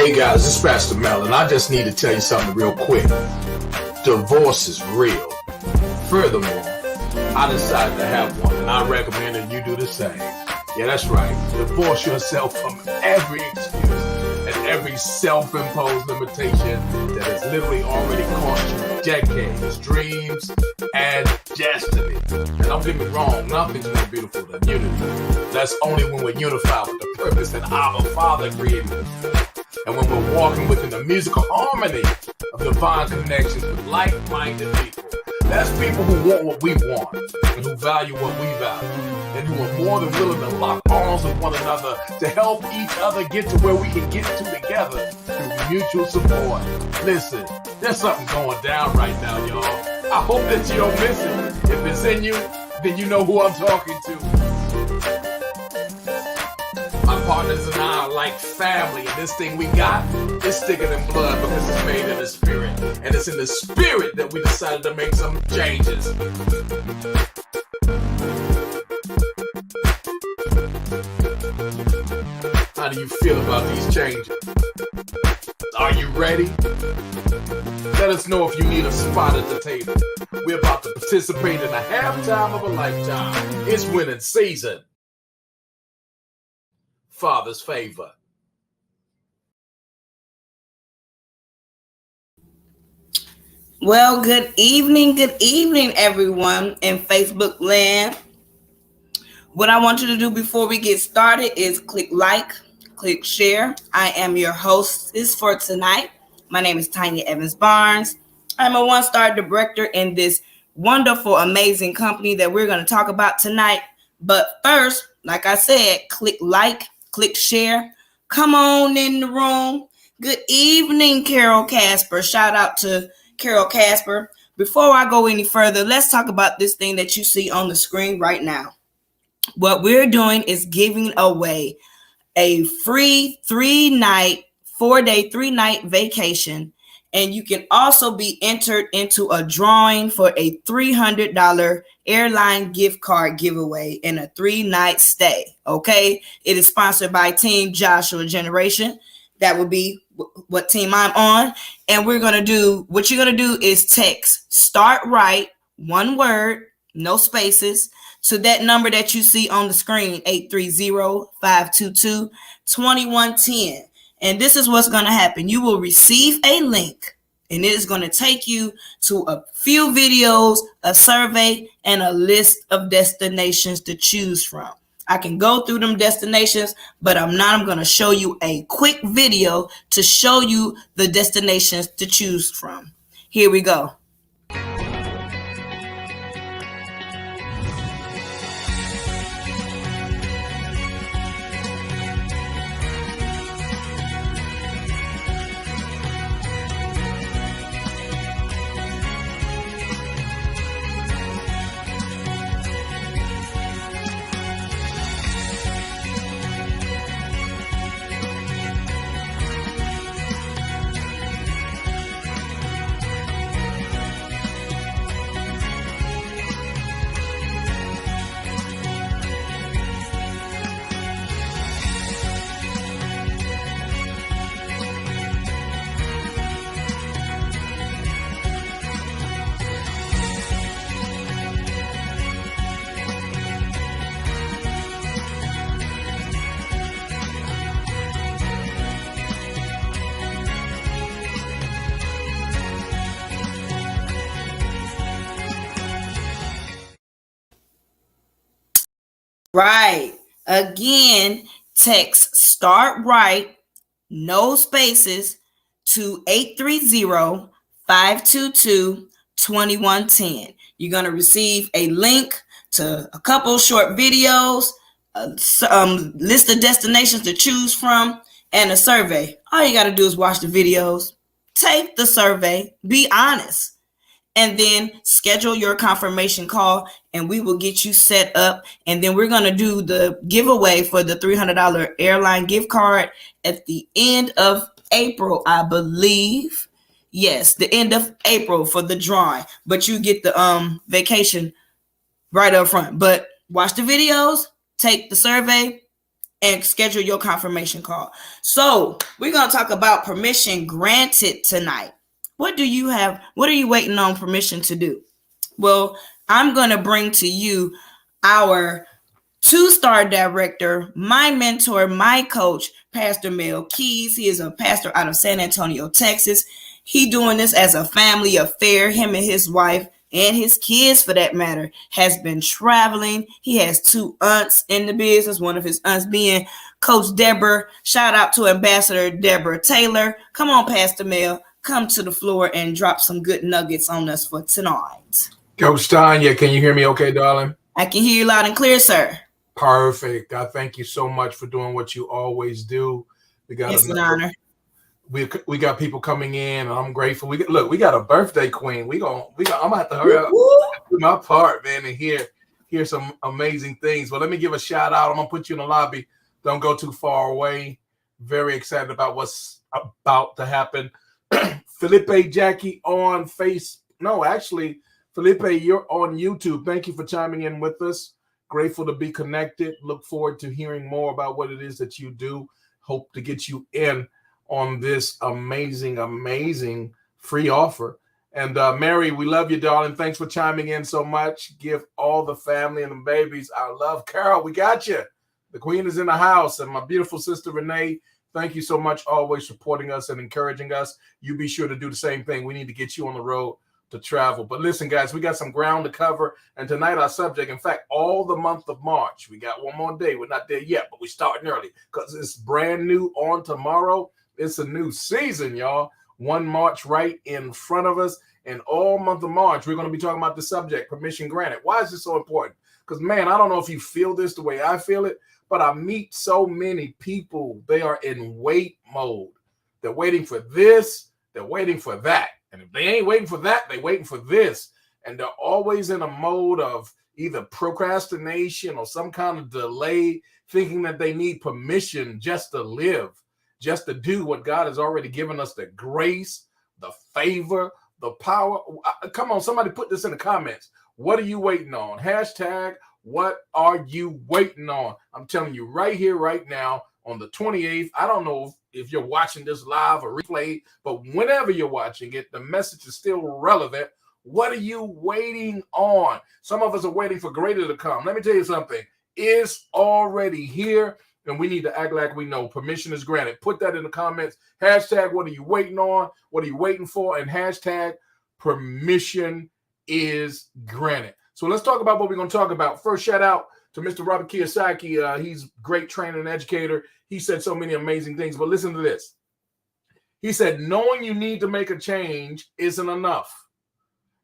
Hey guys, this is Pastor Mel, and I just need to tell you something real quick. Divorce is real. Furthermore, I decided to have one, and I recommend that you do the same. Yeah, that's right. Divorce yourself from every excuse and every self-imposed limitation that has literally already cost you decades, dreams, and destiny. And don't get me wrong, nothing's more beautiful than unity. That's only when we're unified with the purpose that our Father created us. And when we're walking within the musical harmony of divine connections with like-minded people. That's people who want what we want and who value what we value and who are more than willing to lock arms with one another to help each other get to where we can get to together through mutual support. Listen, there's something going down right now, y'all. I hope that you don't miss it. If it's in you, then you know who I'm talking to. My partners and I are like family, and this thing we got is thicker than blood because it's made in the spirit. And it's in the spirit that we decided to make some changes. How do you feel about these changes? Are you ready? Let us know if you need a spot at the table. We're about to participate in a halftime of a lifetime. It's winning season. Father's favor. Well, good evening, everyone in Facebook land. What I want you to do before we get started is click like, click share. I am your hostess for tonight. My name is Tanya Evans Barnes. I'm a one-star director in this wonderful, amazing company that we're going to talk about tonight. But first, like I said, click like, click share. Come on in the room. Good evening, Carol Casper. Shout out to Carol Casper. Before I go any further, let's talk about this thing that you see on the screen right now. What we're doing is giving away a free 4-day, 3-night vacation. And you can also be entered into a drawing for a $300 airline gift card giveaway and a 3-night stay. Okay. It is sponsored by Team Joshua Generation. That would be what team I'm on. And we're going to do, what you're going to do is text start right, one word, no spaces, to that number that you see on the screen, 830-522-2110. And this is what's going to happen. You will receive a link, and it is going to take you to a few videos, a survey, and a list of destinations to choose from. I can go through them destinations, but I'm going to show you a quick video to show you the destinations to choose from. Here we go. Right. Again, text start right, no spaces, to 830-522-2110. You're going to receive a link to a couple short videos, a list of destinations to choose from, and a survey. All you got to do is watch the videos, take the survey, be honest, and then schedule your confirmation call, and we will get you set up. And then we're going to do the giveaway for the $300 airline gift card at the end of April, I believe. Yes, the end of April for the drawing. But you get the vacation right up front. But watch the videos, take the survey, and schedule your confirmation call. So we're going to talk about permission granted tonight. What are you waiting on permission to do? Well, I'm going to bring to you our 2-star director, my mentor, my coach, Pastor Mel Keys. He is a pastor out of San Antonio, Texas. He doing this as a family affair. Him and his wife and his kids, for that matter, has been traveling. He has 2 aunts in the business, one of his aunts being Coach Deborah. Shout out to Ambassador Deborah Taylor. Come on, Pastor Mel. Come to the floor and drop some good nuggets on us for tonight. Coach Tanya, can you hear me okay, darling? I can hear you loud and clear, sir. Perfect. I thank you so much for doing what you always do. It's an honor. We got people coming in, and I'm grateful. We got a birthday queen. I'm gonna have to hurry up, do my part, man, and hear some amazing things. But let me give a shout out. I'm gonna put you in the lobby. Don't go too far away. Very excited about what's about to happen. Felipe Jackie on Felipe, you're on YouTube. Thank you for chiming in with us. Grateful to be connected. Look forward to hearing more about what it is that you do. Hope to get you in on this amazing free offer. And Mary, we love you, darling. Thanks for chiming in so much. Give all the family and the babies our love. Carol, we got you. The queen is in the house. And my beautiful sister, Renee, thank you so much, always supporting us and encouraging us. You be sure to do the same thing. We need to get you on the road to travel. But listen, guys, we got some ground to cover. And tonight our subject, in fact, all the month of March, we got one more day. We're not there yet, but we're starting early because it's brand new on tomorrow. It's a new season, y'all. 1 March right in front of us. And all month of March, we're going to be talking about the subject, permission granted. Why is this so important? Because, man, I don't know if you feel this the way I feel it, but I meet so many people. They are in wait mode. They're waiting for this. They're waiting for that. And if they ain't waiting for that, they're waiting for this. And they're always in a mode of either procrastination or some kind of delay, thinking that they need permission just to live, just to do what God has already given us, the grace, the favor, the power. Come on, somebody put this in the comments. What are you waiting on? Hashtag, what are you waiting on? I'm telling you right here, right now, on the 28th. I don't know if you're watching this live or replay, but whenever you're watching it, the message is still relevant. What are you waiting on? Some of us are waiting for greater to come. Let me tell you something. It's already here, and we need to act like we know. Permission is granted. Put that in the comments. Hashtag, what are you waiting on? What are you waiting for? And hashtag, permission is granted. So let's talk about what we're going to talk about. First, shout out to Mr. Robert Kiyosaki. He's a great trainer and educator. He said so many amazing things, but listen to this. He said, knowing you need to make a change isn't enough.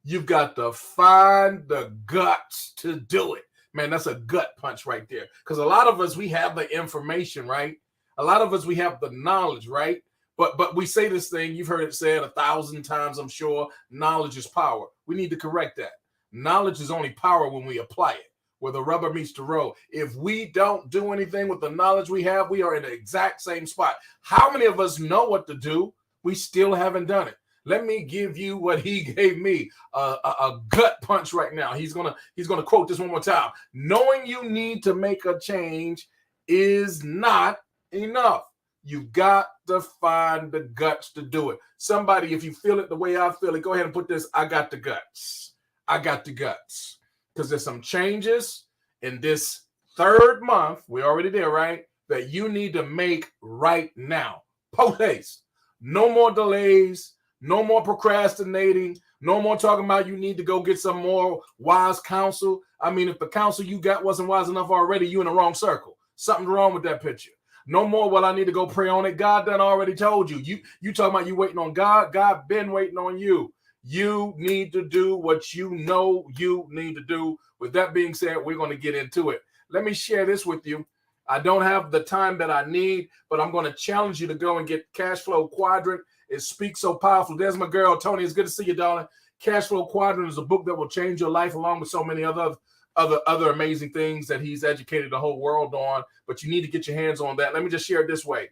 You've got to find the guts to do it. Man, that's a gut punch right there. Because a lot of us, we have the information, right? A lot of us, we have the knowledge, right? But we say this thing, you've heard it said 1,000 times, I'm sure, knowledge is power. We need to correct that. Knowledge is only power when we apply it, where the rubber meets the road. If we don't do anything with the knowledge we have, we are in the exact same spot. How many of us know what to do? We still haven't done it. Let me give you what he gave me, a gut punch right now. He's gonna quote this one more time. Knowing you need to make a change is not enough. You've got to find the guts to do it. Somebody, if you feel it the way I feel it, go ahead and put this, I got the guts. I got the guts. Because there's some changes in this 3rd month, we're already there, right? That you need to make right now. Post haste. No more delays. No more procrastinating. No more talking about you need to go get some more wise counsel. I mean, if the counsel you got wasn't wise enough already, you in the wrong circle. Something's wrong with that picture. No more, well, I need to go pray on it. God done already told you. You talking about you waiting on God. God been waiting on you. You need to do what you know you need to do. With that being said, we're going to get into it. Let me share this with you. I don't have the time that I need, but I'm going to challenge you to go and get Cash Flow Quadrant. It speaks so powerful. There's my girl, Tony. It's good to see you, darling. Cash Flow Quadrant is a book that will change your life, along with so many other amazing things that he's educated the whole world on. But you need to get your hands on that. Let me just share it this way.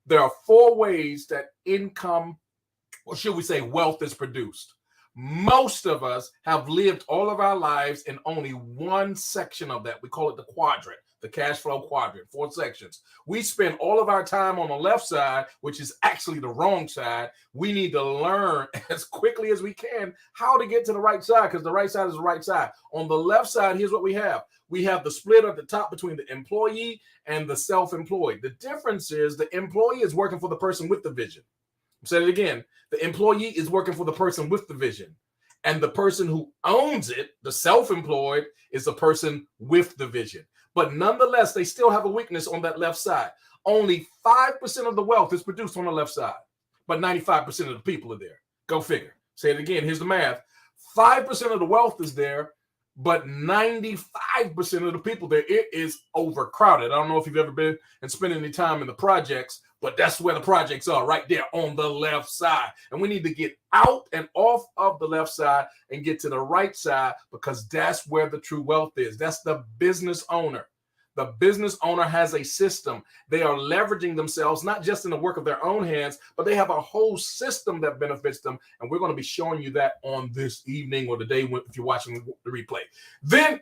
There are 4 ways that income, or should we say wealth, is produced. Most of us have lived all of our lives in only one section of that. We call it the quadrant. the cash flow quadrant, 4 sections. We spend all of our time on the left side, which is actually the wrong side. We need to learn as quickly as we can how to get to the right side, because the right side is the right side. On the left side, here's what we have. We have the split at the top between the employee and the self-employed. The difference is the employee is working for the person with the vision. I'll say it again. The employee is working for the person with the vision. And the person who owns it, the self-employed, is the person with the vision. But nonetheless, they still have a weakness on that left side. Only 5% of the wealth is produced on the left side, but 95% of the people are there. Go figure. Say it again. Here's the math. 5% of the wealth is there, but 95% of the people there, it is overcrowded. I don't know if you've ever been and spent any time in the projects, but that's where the projects are, right there on the left side. And we need to get out and off of the left side and get to the right side, because that's where the true wealth is. That's the business owner. The business owner has a system. They are leveraging themselves, not just in the work of their own hands, but they have a whole system that benefits them. And we're going to be showing you that on this evening or the day if you're watching the replay. Then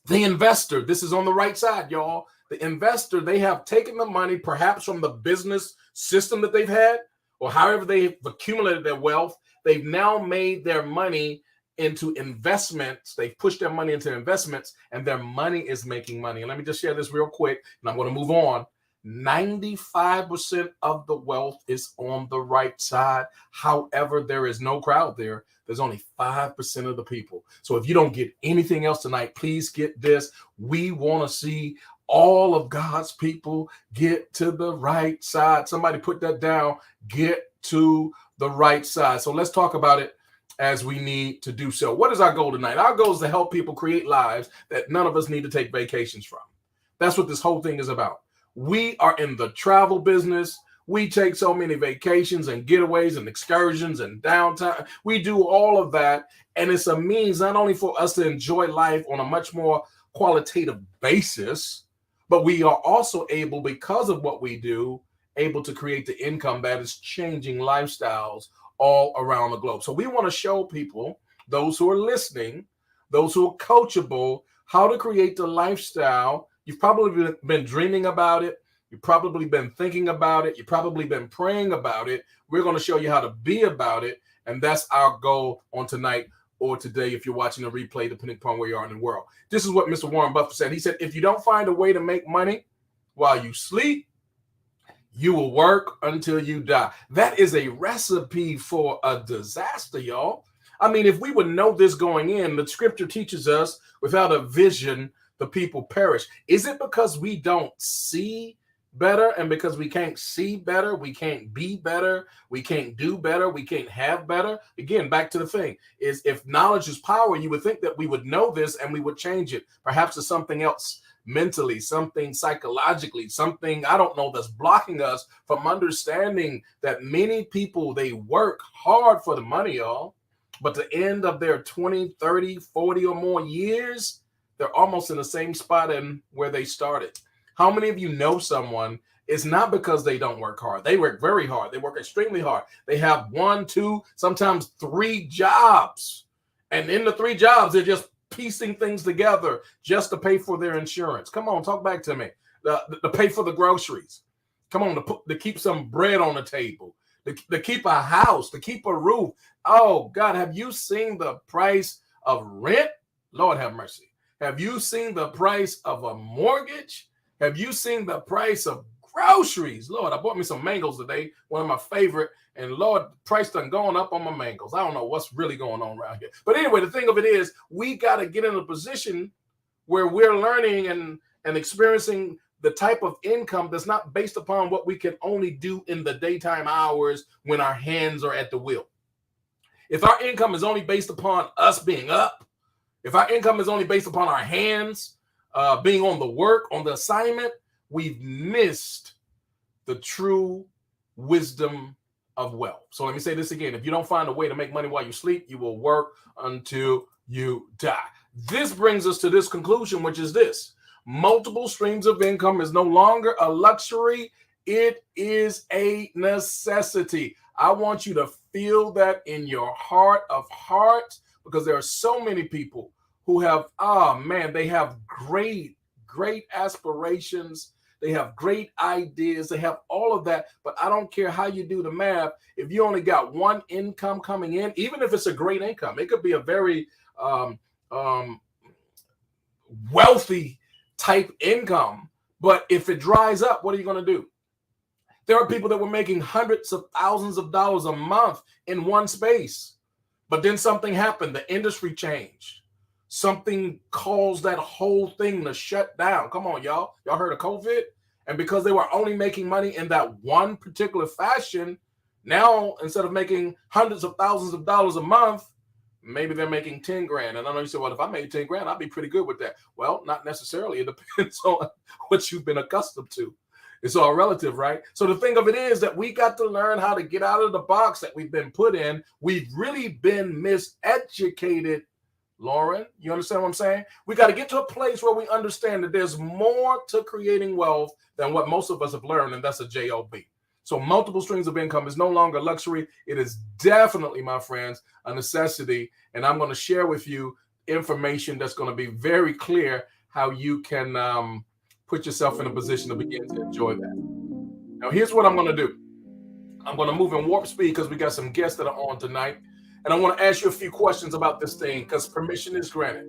the investor, this is on the right side, y'all. The investor, they have taken the money perhaps from the business system that they've had, or however they've accumulated their wealth. They've now made their money into investments. They've pushed their money into investments, and their money is making money. And let me just share this real quick, and I'm going to move on. 95% of the wealth is on the right side. However, there is no crowd there. There's only 5% of the people. So if you don't get anything else tonight, please get this. We want to see all of God's people get to the right side. Somebody put that down. Get to the right side. So let's talk about it as we need to do so. What is our goal tonight? Our goal is to help people create lives that none of us need to take vacations from. That's what this whole thing is about. We are in the travel business. We take so many vacations and getaways and excursions and downtime. We do all of that. And it's a means not only for us to enjoy life on a much more qualitative basis, but we are also able, because of what we do, able to create the income that is changing lifestyles all around the globe. So we want to show people, those who are listening, those who are coachable, how to create the lifestyle. You've probably been dreaming about it. You've probably been thinking about it. You've probably been praying about it. We're going to show you how to be about it. And that's our goal on tonight or today, if you're watching a replay, depending upon where you are in the world. This is what Mr. Warren Buffett said. He said, if you don't find a way to make money while you sleep, you will work until you die. That is a recipe for a disaster, y'all. I mean, if we would know this going in, the scripture teaches us, without a vision, the people perish. Is it because we don't see better, and because we can't see better, we can't be better, we can't do better, we can't have better? Again, back to the thing is, if knowledge is power, you would think that we would know this and we would change it, perhaps to something else mentally, something psychologically, something, I don't know, that's blocking us from understanding that many people, they work hard for the money, y'all, but at the end of their 20, 30, 40 or more years, they're almost in the same spot in where they started. How many of you know someone, it's not because they don't work hard. They work very hard. They work extremely hard. They have 1, 2, sometimes 3 jobs. And in the 3 jobs, they're just piecing things together just to pay for their insurance. Come on, talk back to me. To pay for the groceries. Come on, to keep some bread on the table. To keep a house, to keep a roof. Oh, God, have you seen the price of rent? Lord have mercy. Have you seen the price of a mortgage? Have you seen the price of groceries? Lord, I bought me some mangoes today, one of my favorite, and Lord, the price done gone up on my mangoes. I don't know what's really going on around here. But anyway, the thing of it is, we got to get in a position where we're learning and experiencing the type of income that's not based upon what we can only do in the daytime hours when our hands are at the wheel. If our income is only based upon us being up, if our income is only based upon our hands being on the work, on the assignment, we've missed the true wisdom of wealth. So let me say this again. If you don't find a way to make money while you sleep, you will work until you die. This brings us to this conclusion, which is this: multiple streams of income is no longer a luxury. It is a necessity. I want you to feel that in your heart of hearts, because there are so many people who have, they have great great aspirations. They have great ideas. They have all of that. But I don't care how you do the math. If you only got one income coming in, even if it's a great income, it could be a very wealthy type income. But if it dries up, what are you going to do? There are people that were making hundreds of thousands of dollars a month in one space. But then something happened. The industry changed. Something caused that whole thing to shut down. Come on, y'all. Y'all heard of COVID? And because they were only making money in that one particular fashion, now instead of making hundreds of thousands of dollars a month, maybe they're making 10 grand. And I know you say, well, if I made 10 grand, I'd be pretty good with that. Well, not necessarily. It depends on what you've been accustomed to. It's all relative, right? So the thing of it is that we got to learn how to get out of the box that we've been put in. We've really been miseducated, Lauren. You understand what I'm saying? We got to get to a place where we understand that there's more to creating wealth than what most of us have learned, and that's a job. So multiple streams of income is no longer luxury. It is definitely, my friends, a necessity. And I'm going to share with you information that's going to be very clear how you can put yourself in a position to begin to enjoy that. Now, here's what I'm going to do. I'm going to move in warp speed because we got some guests that are on tonight. And I want to ask you a few questions about this thing because permission is granted.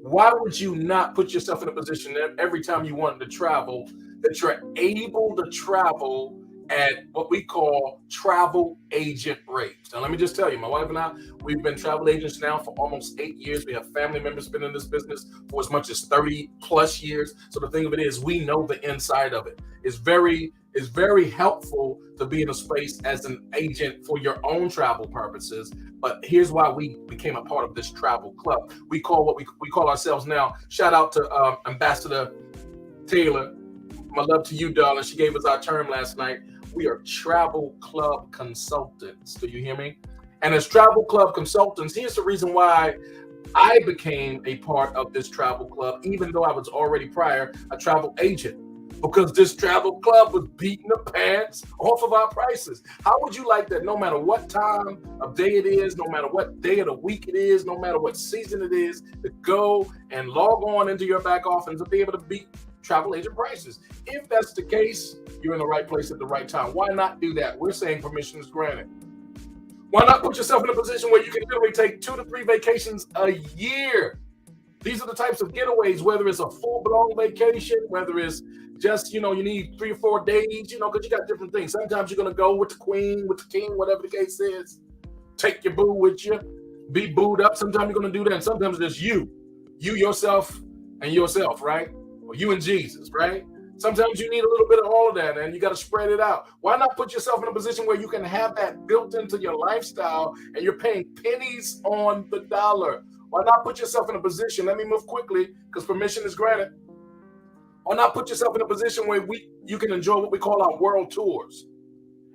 Why would you not put yourself in a position that every time you want to travel, that you're able to travel at what we call travel agent rates? Now, let me just tell you, my wife and I, we've been travel agents now for almost 8 years. We have family members been in this business for as much as 30 plus years. So the thing of it is, we know the inside of it. It's very helpful to be in a space as an agent for your own travel purposes. But here's why we became a part of this travel club. We call ourselves now, shout out to Ambassador Taylor. My love to you, darling. She gave us our term last night. We are travel club consultants. Do you hear me? And as travel club consultants, here's the reason why I became a part of this travel club, even though I was already prior a travel agent, because this travel club was beating the pants off of our prices. How would you like that? No matter what time of day it is, no matter what day of the week it is, no matter what season it is, to go and log on into your back office to be able to beat travel agent prices. If that's the case, you're in the right place at the right time. Why not do that? We're saying permission is granted. Why not put yourself in a position where you can literally take 2 to 3 vacations a year? These are the types of getaways, whether it's a full-blown vacation, whether it's just, you need 3 or 4 days, because you got different things. Sometimes you're going to go with the queen, with the king, whatever the case is. Take your boo with you. Be booed up. Sometimes you're going to do that. And sometimes it's you, yourself, and yourself, right? Or you and Jesus, right? Sometimes you need a little bit of all of that, and you got to spread it out. Why not put yourself in a position where you can have that built into your lifestyle and you're paying pennies on the dollar? Why not put yourself in a position, let me move quickly because permission is granted. Why not put yourself in a position where you can enjoy what we call our world tours?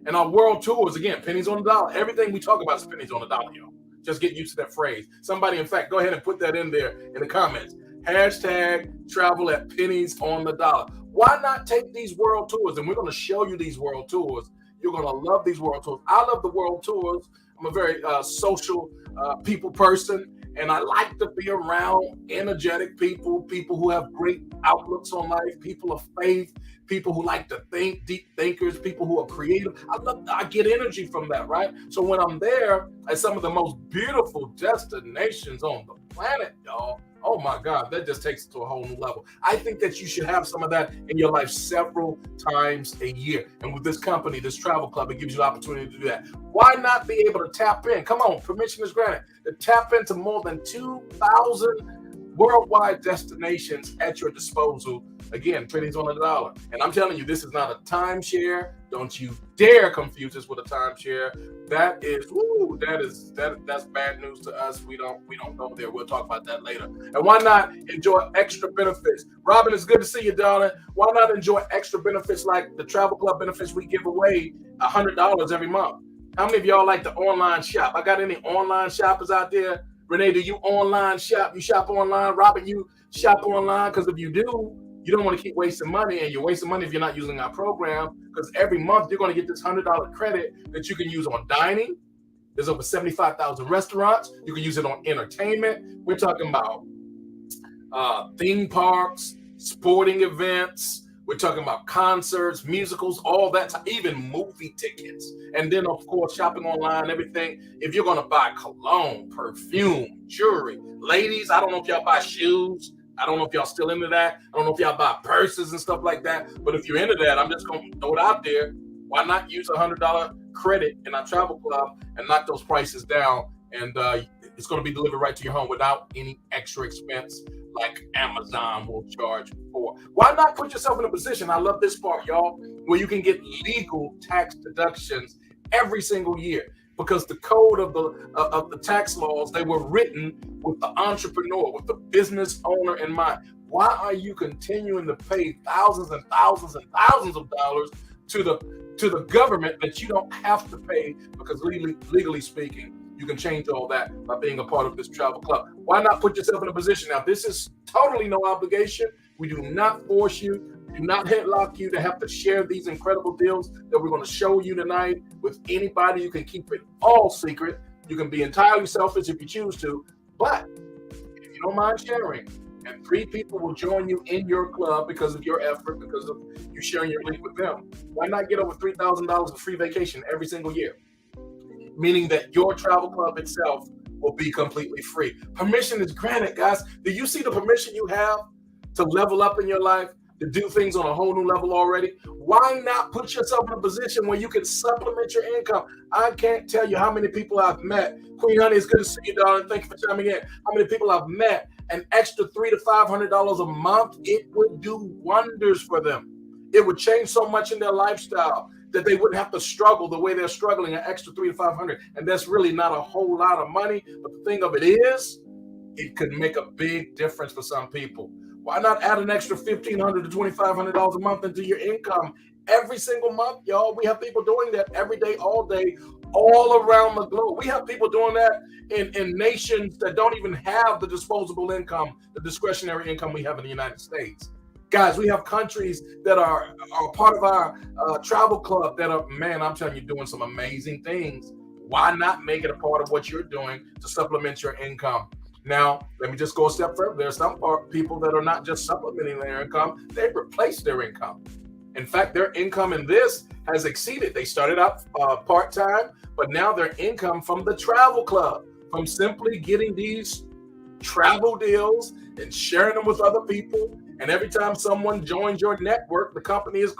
And our world tours, again, pennies on the dollar. Everything we talk about is pennies on the dollar, y'all. Just get used to that phrase. Somebody, in fact, go ahead and put that in there in the comments. Hashtag travel at pennies on the dollar. Why not take these world tours? And we're going to show you these world tours. You're going to love these world tours. I love the world tours. I'm a very social people person. And I like to be around energetic people who have great outlooks on life, people of faith, people who like to think, deep thinkers, people who are creative. I get energy from that, right? So when I'm there at some of the most beautiful destinations on the planet, y'all, oh my God, that just takes it to a whole new level. I think that you should have some of that in your life several times a year. And with this company, this travel club, it gives you the opportunity to do that. Why not be able to tap in? Come on, permission is granted. To tap into more than 2,000 worldwide destinations at your disposal. Again, pennies on the dollar. And I'm telling you, this is not a timeshare. Don't you dare confuse this with a timeshare. That's bad news to us. We don't go there. We'll talk about that later. And why not enjoy extra benefits? Robin, it's good to see you, darling. Why not enjoy extra benefits like the travel club benefits we give away $100 every month? How many of y'all like to online shop? I got any online shoppers out there? Renee, do you online shop? You shop online? Robin, you shop online? Because if you do, you don't want to keep wasting money, and you're wasting money if you're not using our program, because every month you're going to get this $100 credit that you can use on dining. There's over 75,000 restaurants. You can use it on entertainment. We're talking about theme parks, sporting events. We're talking about concerts, musicals, all that, even movie tickets. And then, of course, shopping online, everything. If you're going to buy cologne, perfume, jewelry, ladies, I don't know if y'all buy shoes. I don't know if y'all still into that. I don't know if y'all buy purses and stuff like that. But if you're into that, I'm just going to throw it out there. Why not use $100 credit in our travel club and knock those prices down? And it's going to be delivered right to your home without any extra expense like Amazon will charge for. Why not put yourself in a position, I love this part, y'all, where you can get legal tax deductions every single year? Because the code of the tax laws, they were written with the entrepreneur, with the business owner in mind. Why are you continuing to pay thousands and thousands and thousands of dollars to the government that you don't have to pay? Because legally speaking, you can change all that by being a part of this travel club. Why not put yourself in a position? Now, this is totally no obligation. We do not force you, do not headlock you to have to share these incredible deals that we're going to show you tonight with anybody. You can keep it all secret. You can be entirely selfish if you choose to. But if you don't mind sharing, and 3 people will join you in your club because of your effort, because of you sharing your link with them, why not get over $3,000 of free vacation every single year? Meaning that your travel club itself will be completely free. Permission is granted, guys. Do you see the permission you have to level up in your life, to do things on a whole new level already? Why not put yourself in a position where you can supplement your income? I can't tell you how many people I've met. Queen Honey, it's good to see you, darling. Thank you for chiming in. How many people I've met, an extra $300 to $500 a month, it would do wonders for them. It would change so much in their lifestyle that they wouldn't have to struggle the way they're struggling, an extra $300 to $500. And that's really not a whole lot of money. But the thing of it is, it could make a big difference for some people. Why not add an extra $1,500 to $2,500 a month into your income every single month, y'all? We have people doing that every day, all day, all around the globe. We have people doing that in nations that don't even have the disposable income, the discretionary income we have in the United States. Guys, we have countries that are part of our travel club that are, man, I'm telling you, doing some amazing things. Why not make it a part of what you're doing to supplement your income? Now, let me just go a step further. There are some people that are not just supplementing their income, they've replaced their income. In fact, their income in this has exceeded. They started out part-time, but now their income from the travel club, from simply getting these travel deals and sharing them with other people. And every time someone joins your network, the company is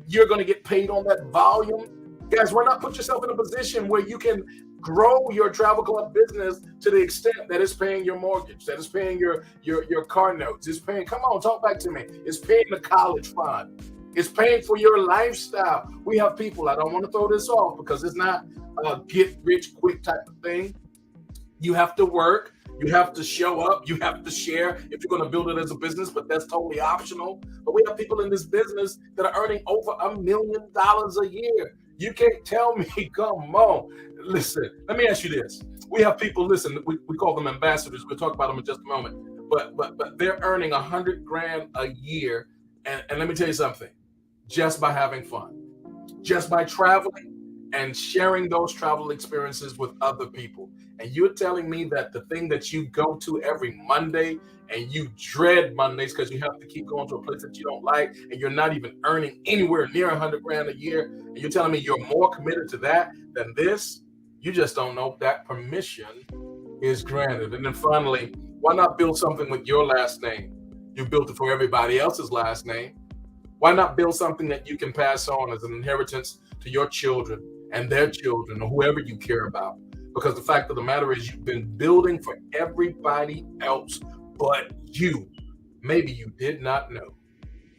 you're gonna get paid on that volume. Guys, why not put yourself in a position where you can grow your travel club business to the extent that it's paying your mortgage, that it's paying your car notes, it's paying, come on, talk back to me, it's paying the college fund, it's paying for your lifestyle. We have people, I don't want to throw this off because it's not a get rich quick type of thing. You have to work. You have to show up. You have to share if you're going to build it as a business, but that's totally optional. But we have people in this business that are earning over $1 million a year. You can't tell me, come on. Listen, let me ask you this. We have people, listen, we call them ambassadors. We'll talk about them in just a moment. But they're earning $100,000 a year. And let me tell you something, just by having fun, just by traveling and sharing those travel experiences with other people. And you're telling me that the thing that you go to every Monday and you dread Mondays because you have to keep going to a place that you don't like and you're not even earning anywhere near $100,000 a year, and you're telling me you're more committed to that than this? You just don't know if that permission is granted. And then finally, why not build something with your last name? You built it for everybody else's last name. Why not build something that you can pass on as an inheritance to your children and their children or whoever you care about? Because the fact of the matter is you've been building for everybody else but you. Maybe you did not know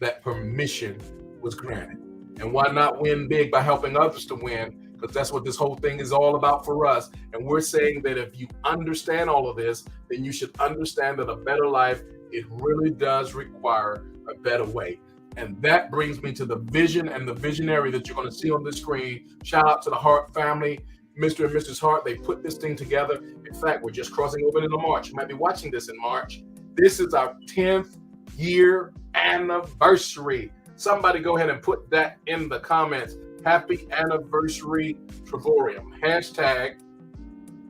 that permission was granted. And why not win big by helping others to win? Because that's what this whole thing is all about for us. And we're saying that if you understand all of this, then you should understand that a better life, it really does require a better way. And that brings me to the vision and the visionary that you're going to see on the screen. Shout out to the Hart family. Mr. and Mrs. Hart, they put this thing together. In fact, we're just crossing over into March. You might be watching this in March. This is our 10th year anniversary. Somebody go ahead and put that in the comments. Happy anniversary, Trevorium. Hashtag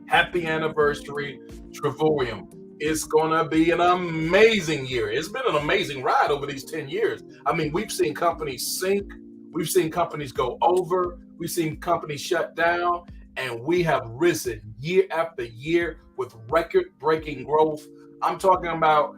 happy anniversary, Trevorium. it's going to be an amazing year. It's been an amazing ride over these 10 years. I mean, we've seen companies sink. We've seen companies go over. We've seen companies shut down. And we have risen year after year with record-breaking growth. I'm talking about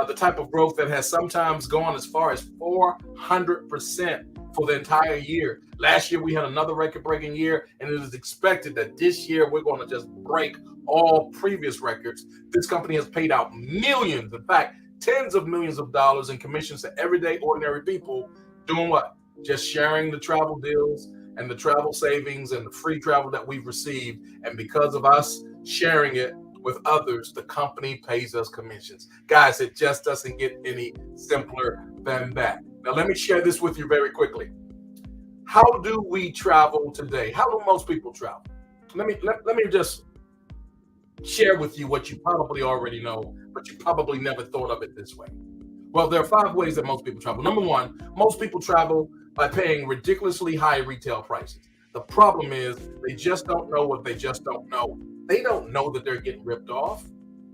the type of growth that has sometimes gone as far as 400% for the entire year. Last year, we had another record-breaking year, and it is expected that this year we're going to just break all previous records. This company has paid out millions, in fact, tens of millions of dollars in commissions to everyday, ordinary people doing what? Just sharing the travel deals and the travel savings and the free travel that we've received. And because of us sharing it with others, the company pays us commissions. Guys, it just doesn't get any simpler than that. Now, let me share this with you very quickly. How do we travel today? How do most people travel? Let me just share with you what you probably already know, but you probably never thought of it this way. Well, there are 5 ways that most people travel. Number 1, most people travel by paying ridiculously high retail prices. The problem is they just don't know what they just don't know. They don't know that they're getting ripped off.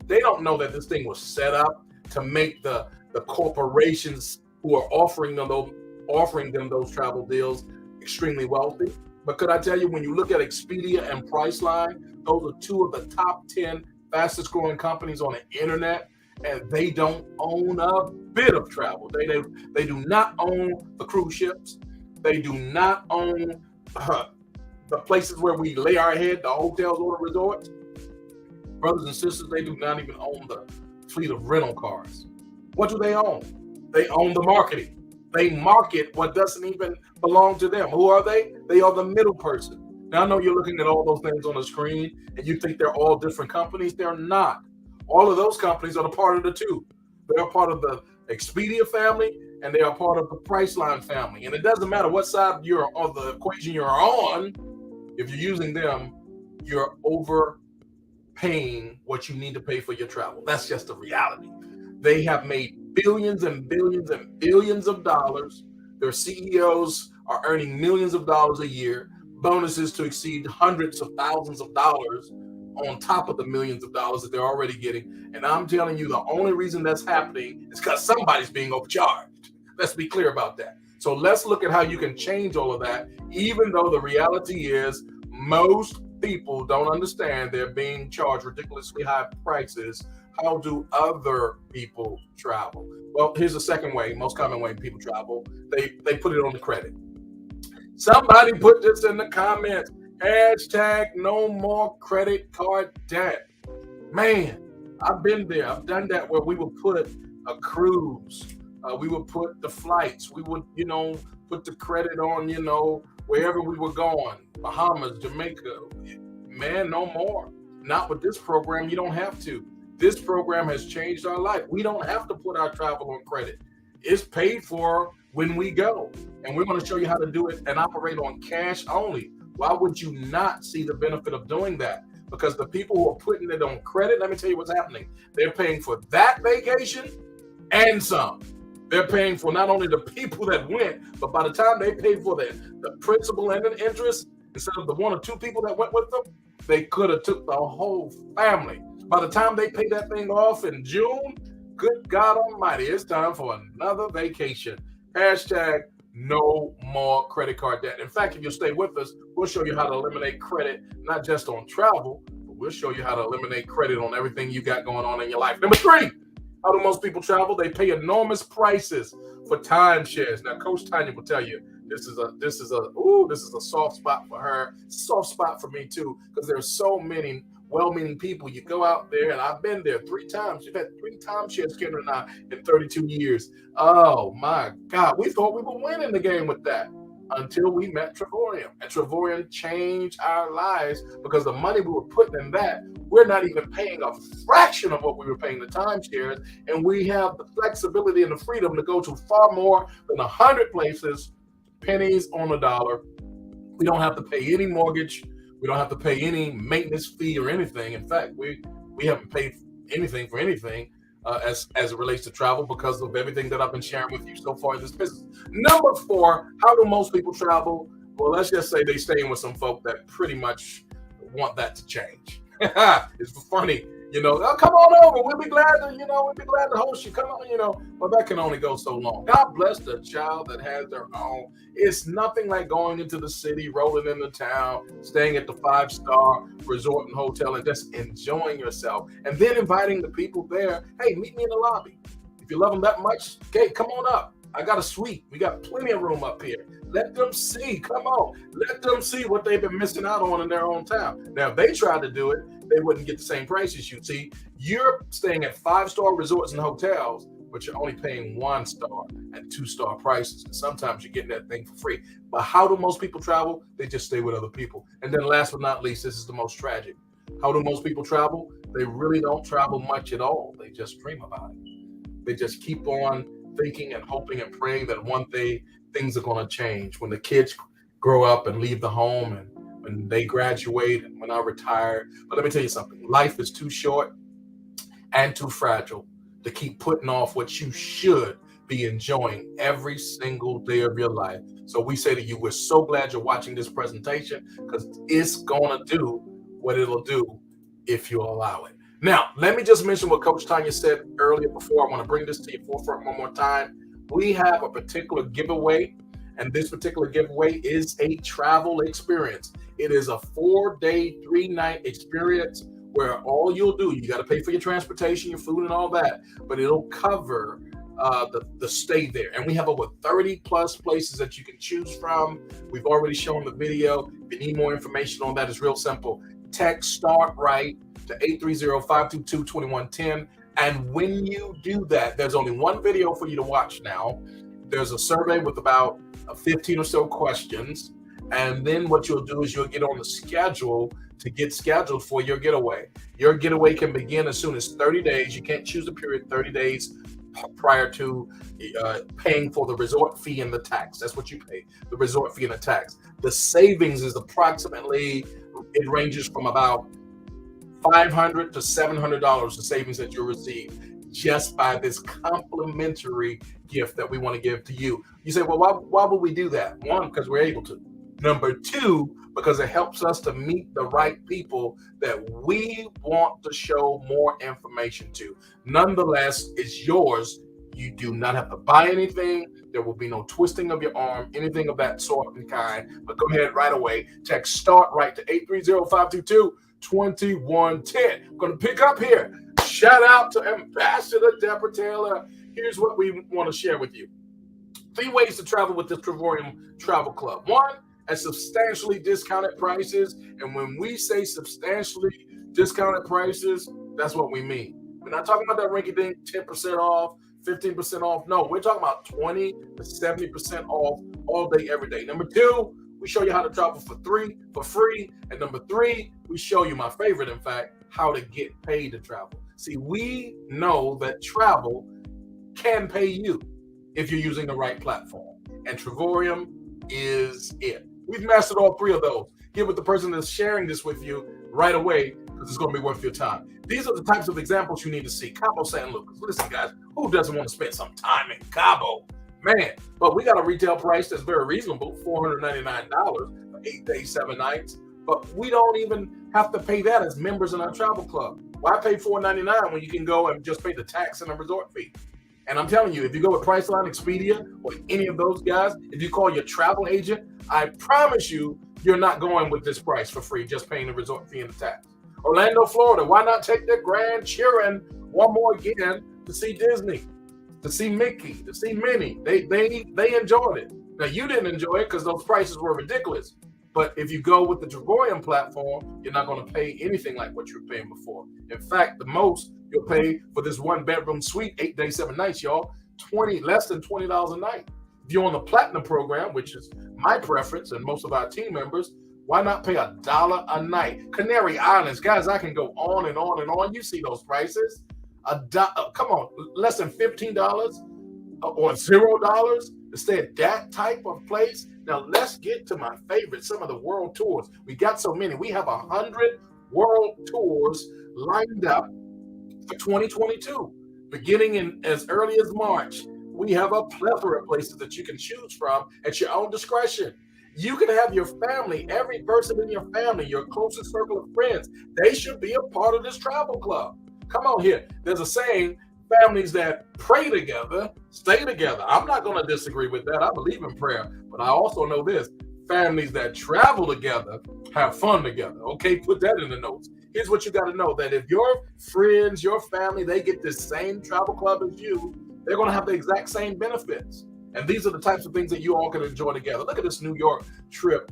They don't know that this thing was set up to make the corporations who are offering them those travel deals extremely wealthy. But could I tell you, when you look at Expedia and Priceline, those are 2 of the top 10 fastest growing companies on the internet. And they don't own a bit of travel. They do not own the cruise ships. They do not own the places where we lay our head, the hotels or the resorts. Brothers and sisters, they do not even own the fleet of rental cars. What do they own? They own the marketing. They market what doesn't even belong to them. Who are they? They are the middle person. Now, I know you're looking at all those things on the screen and you think they're all different companies. They're not. All of those companies are a part of the 2. They are part of the Expedia family and they are part of the Priceline family. And it doesn't matter what side you're on the equation you're on. If you're using them, you're overpaying what you need to pay for your travel. That's just the reality. They have made billions and billions and billions of dollars. Their CEOs are earning millions of dollars a year, bonuses to exceed hundreds of thousands of dollars on top of the millions of dollars that they're already getting. And I'm telling you, the only reason that's happening is because somebody's being overcharged. Let's be clear about that. So let's look at how you can change all of that, even though the reality is most people don't understand they're being charged ridiculously high prices. How do other people travel? Well, here's the second way, most common way people travel. They put it on the credit. Somebody put this in the comments. Hashtag no more credit card debt. Man, I've been there. I've done that where we would put a cruise. We would put the flights. We would, put the credit on, wherever we were going. Bahamas, Jamaica. Man, no more. Not with this program. You don't have to. This program has changed our life. We don't have to put our travel on credit. It's paid for when we go. And we're going to show you how to do it and operate on cash only. Why would you not see the benefit of doing that? Because the people who are putting it on credit, let me tell you what's happening. They're paying for that vacation and some. They're paying for not only the people that went, but by the time they pay for the principal and the interest, instead of the 1 or 2 people that went with them, they could have took the whole family. By the time they pay that thing off in June, good God Almighty, it's time for another vacation. Hashtag no more credit card debt. In fact, if you'll stay with us, we'll show you how to eliminate credit, not just on travel, but we'll show you how to eliminate credit on everything you got going on in your life. Number 3, how do most people travel? They pay enormous prices for timeshares. Now, Coach Tanya will tell you this is a soft spot for her. It's a soft spot for me too, because there's so many well-meaning people. You go out there, and I've been there 3 times. You've had 3 timeshares, Kendra and I, in 32 years. Oh my God, we thought we were winning the game with that until we met Travorium. And Travorium changed our lives because the money we were putting in that, we're not even paying a fraction of what we were paying the timeshares. And we have the flexibility and the freedom to go to far more than 100 places, pennies on the dollar. We don't have to pay any mortgage. We don't have to pay any maintenance fee or anything. In fact, we haven't paid anything for anything as it relates to travel because of everything that I've been sharing with you so far in this business. Number 4, how do most people travel? Well, let's just say they staying with some folk that pretty much want that to change. It's funny. Oh, come on over. We'll be glad to host you. Come on, but that can only go so long. God bless the child that has their own. It's nothing like going into the city, rolling into town, staying at the 5-star resort and hotel and just enjoying yourself. And then inviting the people there, hey, meet me in the lobby. If you love them that much, okay, come on up. I got a suite. We got plenty of room up here. Let them see. Come on. Let them see what they've been missing out on in their own town. Now, if they tried to do it, they wouldn't get the same prices you see. You're staying at 5-star resorts and hotels, but you're only paying 1-star and 2-star prices. And sometimes you're getting that thing for free. But how do most people travel? They just stay with other people. And then last but not least, this is the most tragic. How do most people travel? They really don't travel much at all. They just dream about it. They just keep on thinking and hoping and praying that one day things are going to change. When the kids grow up and leave the home and when they graduate and when I retire. But let me tell you something. Life is too short and too fragile to keep putting off what you should be enjoying every single day of your life. So we say to you, we're so glad you're watching this presentation because it's going to do what it'll do if you allow it. Now, let me just mention what Coach Tanya said earlier before. I want to bring this to your forefront one more time. We have a particular giveaway, and this particular giveaway is a travel experience. It is a 4-day, 3-night experience where all you'll do, you got to pay for your transportation, your food, and all that, but it'll cover the stay there. And we have over 30 plus places that you can choose from. We've already shown the video. If you need more information on that, it's real simple. Text START RIGHT to 830-522-2110. And when you do that, there's only one video for you to watch now. There's a survey with about 15 or so questions. And then what you'll do is you'll get on the schedule to get scheduled for your getaway. Your getaway can begin as soon as 30 days. You can't choose a period 30 days prior to paying for the resort fee and the tax. That's what you pay, the resort fee and the tax. The savings is approximately, it ranges from about $500 to $700, the savings that you'll receive just by this complimentary gift that we want to give to you. You say, well, why would we do that? One, because we're able to. Number two, because it helps us to meet the right people that we want to show more information to. Nonetheless, it's yours. You do not have to buy anything. There will be no twisting of your arm, anything of that sort and kind. But go ahead right away. Text START RIGHT to 830-522-2110. I'm going to pick up here. Shout out to Ambassador Deborah Taylor. Here's what we want to share with you. 3 ways to travel with the Travorium Travel Club. 1, at substantially discounted prices. And when we say substantially discounted prices, that's what we mean. We're not talking about that rinky-dink 10% off, 15% off. No, we're talking about 20 to 70% off all day, every day. Number 2, we show you how to travel for free. And number 3, we show you, my favorite, in fact, how to get paid to travel. See, we know that travel can pay you if you're using the right platform. And Travorium is it. We've mastered all 3 of those. Get with the person that's sharing this with you right away because it's going to be worth your time. These are the types of examples you need to see. Cabo San Lucas. Listen, guys, who doesn't want to spend some time in Cabo? Man, but we got a retail price that's very reasonable, $499 for 8 days, 7 nights. But we don't even have to pay that as members in our travel club. Why pay $499 when you can go and just pay the tax and the resort fee? And I'm telling you, if you go with Priceline, Expedia, or any of those guys, if you call your travel agent, I promise you, you're not going with this price for free, just paying the resort fee and the tax. Orlando, Florida, why not take their grandchildren one more again to see Disney, to see Mickey, to see Minnie? They enjoyed it. Now, you didn't enjoy it because those prices were ridiculous. But if you go with the Travorium platform, you're not going to pay anything like what you were paying before. In fact, the most you'll pay for this 1-bedroom suite, 8 days, 7 nights, y'all, less than $20 a night. If you're on the Platinum program, which is my preference and most of our team members, why not pay $1 a night? Canary Islands, guys, I can go on and on and on. You see those prices. Come on, less than $15 or $0 to stay at that type of place. Now, let's get to my favorite, some of the world tours. We got so many. We have 100 world tours lined up for 2022, beginning in as early as March. We have a plethora of places that you can choose from at your own discretion. You can have your family, every person in your family, your closest circle of friends, they should be a part of this travel club. Come on here. There's a saying, families that pray together, stay together. I'm not going to disagree with that. I believe in prayer, but I also know this. Families that travel together have fun together. Okay, put that in the notes. Here's what you got to know, that if your friends, your family, they get the same travel club as you, they're going to have the exact same benefits. And these are the types of things that you all can enjoy together. Look at this New York trip,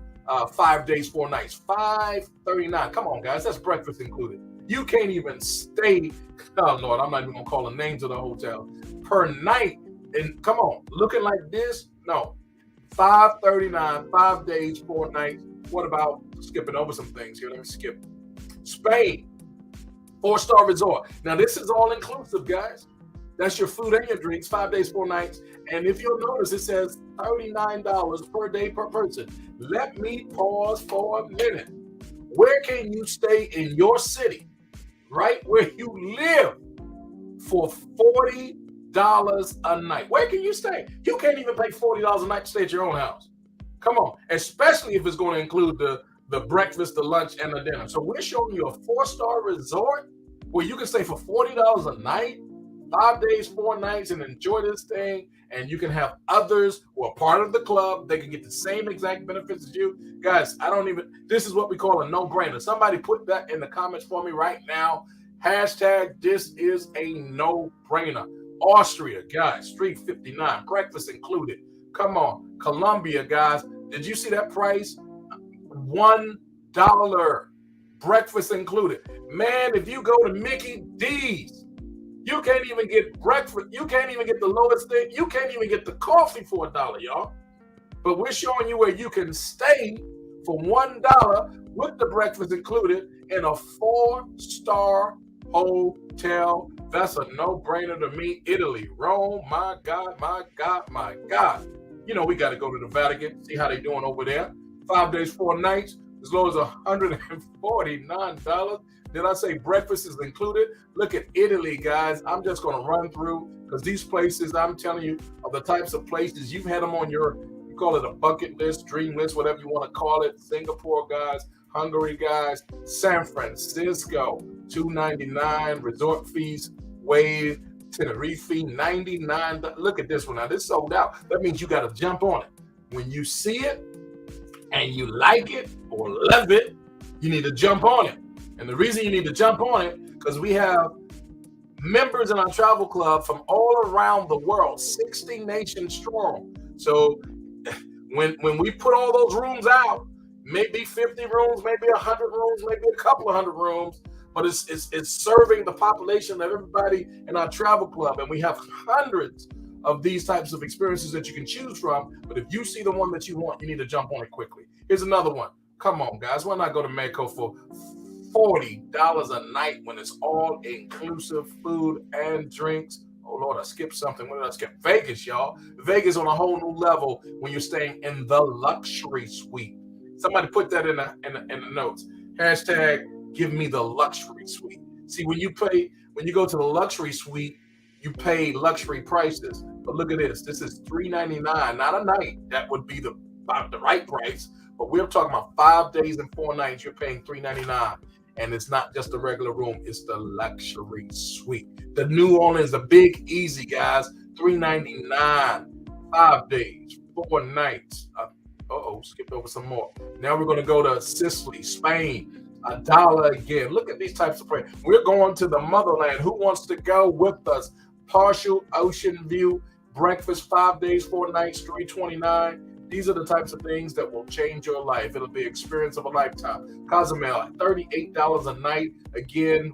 5 days, 4 nights, $539. Come on, guys, that's breakfast included. You can't even stay, oh Lord, I'm not even gonna call the names of the hotel, per night. And come on, looking like this, no. $539, 5 days, 4 nights. What about skipping over some things here? Let me skip. Spain, 4-star resort. Now this is all inclusive, guys. That's your food and your drinks, 5 days, 4 nights. And if you'll notice, it says $39 per day per person. Let me pause for a minute. Where can you stay in your city, right where you live, for $40 a night? Where can you stay? You can't even pay $40 a night to stay at your own house. Come on, especially if it's going to include the breakfast, the lunch, and the dinner. So we're showing you a 4-star resort where you can stay for $40 a night, 5 days, 4 nights, and enjoy this thing. And you can have others who are part of the club. They can get the same exact benefits as you. Guys, this is what we call a no-brainer. Somebody put that in the comments for me right now. Hashtag, this is a no-brainer. Austria, guys, Street 59, breakfast included. Come on. Colombia, guys, did you see that price? $1, breakfast included. Man, if you go to Mickey D's, you can't even get breakfast. You can't even get the lowest thing. You can't even get the coffee for $1, y'all. But we're showing you where you can stay for $1 with the breakfast included in a 4-star hotel. That's a no-brainer to me. Italy, Rome, my God, my God, my God. You know, we got to go to the Vatican, see how they doing over there. 5 days, 4 nights, as low as $149. Did I say breakfast is included? Look at Italy, guys. I'm just going to run through, because these places, I'm telling you, are the types of places you've had them on you call it a bucket list, dream list, whatever you want to call it. Singapore, guys. Hungary, guys. San Francisco, $299. Resort fees waived. Tenerife, $99. Look at this one. Now, this sold out. That means you got to jump on it. When you see it and you like it or love it, you need to jump on it. And the reason you need to jump on it, because we have members in our travel club from all around the world, 60 nations strong. So when we put all those rooms out, maybe 50 rooms, maybe 100 rooms, maybe a couple of 100 rooms, but it's serving the population of everybody in our travel club. And we have hundreds of these types of experiences that you can choose from. But if you see the one that you want, you need to jump on it quickly. Here's another one. Come on, guys. Why not go to Mexico for $40 a night when it's all inclusive food and drinks? Oh Lord, I skipped something. What did I skip? Vegas, y'all. Vegas on a whole new level when you're staying in the luxury suite. Somebody put that in the notes. Hashtag, give me the luxury suite. See, when you go to the luxury suite, you pay luxury prices. But look at this. This is $399, not a night. That would be about the right price. But we're talking about 5 days and 4 nights. You're paying $399. And it's not just a regular room. It's the luxury suite. The New Orleans, the Big Easy, guys. $399. 5 days, 4 nights. Skipped over some more. Now we're going to go to Sicily, Spain. $1 again. Look at these types of prayer. We're going to the motherland. Who wants to go with us? Partial ocean view, breakfast, 5 days, 4 nights, $329. These are the types of things that will change your life. It'll be an experience of a lifetime. Cozumel, $38 a night.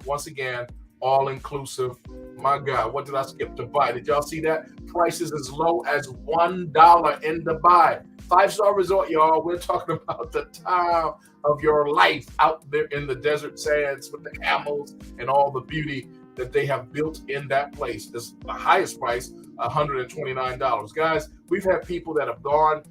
Once again, all inclusive. My God, what did I skip? Dubai. Did y'all see that? Prices as low as $1 in Dubai. 5-star resort, y'all. We're talking about the time of your life out there in the desert sands with the camels and all the beauty that they have built in that place. This the highest price, $129. Guys, we've had people that have gone,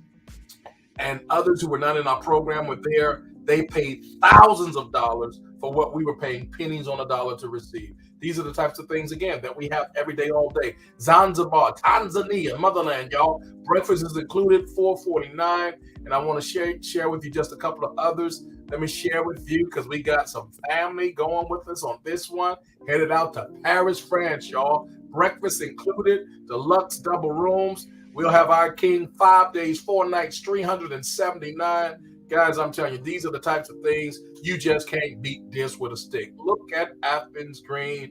and others who were not in our program were there. They paid thousands of dollars for what we were paying pennies on a dollar to receive. These are the types of things, again, that we have every day, all day. Zanzibar, Tanzania, motherland, y'all. Breakfast is included, $449. And I want to share with you just a couple of others. let me share with you because we got some family going with us on this one. Headed out to Paris, France, y'all. Breakfast included, deluxe double rooms. We'll have our king 5 days, 4 nights, 379. Guys, I'm telling you, these are the types of things you just can't beat this with a stick. Look at Athens, Greece.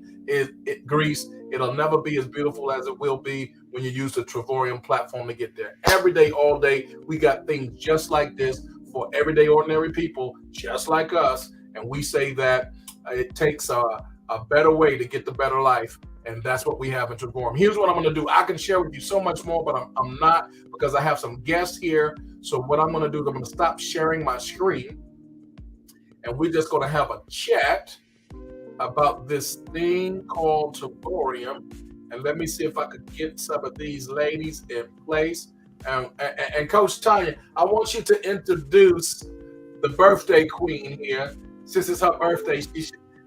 It'll never be as beautiful as it will be when you use the Trevorium platform to get there. Every day, all day, we got things just like this for everyday ordinary people, just like us. And we say that it takes a better way to get the better life. And that's what we have in Trevorium. Here's what I'm going to do. I can share with you so much more, but I'm not, because I have some guests here. So what I'm going to do is I'm going to stop sharing my screen, and we're just going to have a chat about this thing called Trevorium. And let me see if I could get some of these ladies in place. And Coach Tanya, I want you to introduce the birthday queen here. Since it's her birthday,